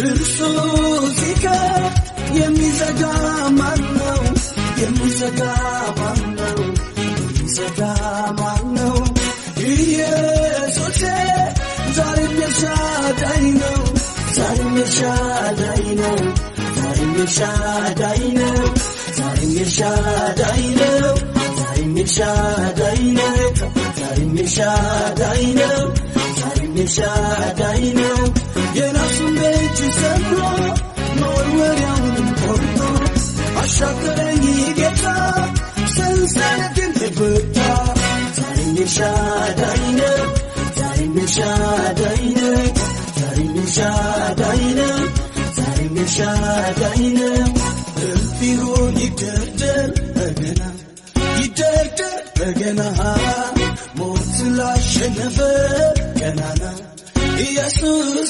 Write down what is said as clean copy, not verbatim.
እርሱ ሲከፍት የሚዘጋ ማነው? የሚዘጋ ማነው? የሚዘጋ ማነው? ኢየሱስ ዛሬም ኤልሻዳይ ነው። ዛሬም ኤልሻዳይ ነው። ዛሬም ኤልሻዳይ ነው። ዛሬም ኤልሻዳይ ነው። ዛሬም ኤልሻዳይ ነው። ዛሬም ኤልሻዳይ ነው። ዛሬም ኤልሻዳይ ነው። የራሱን ቤት ሰብሮ መወርወሪያውን ቆርጦ አሻገረኝ ጌታ ሰንሰለቴን ፈታ። ዛሬም ኤልሻዳይ ነው። ዛሬም ኤልሻዳይ ነው። ዛሬም ኤልሻዳይ ነው። ዛሬም ኤልሻዳይ ነው። እልፊሩን ይደርደር በገና ይደርደር በገና ሞት ስላሸነፈ ገናና ኢየሱስ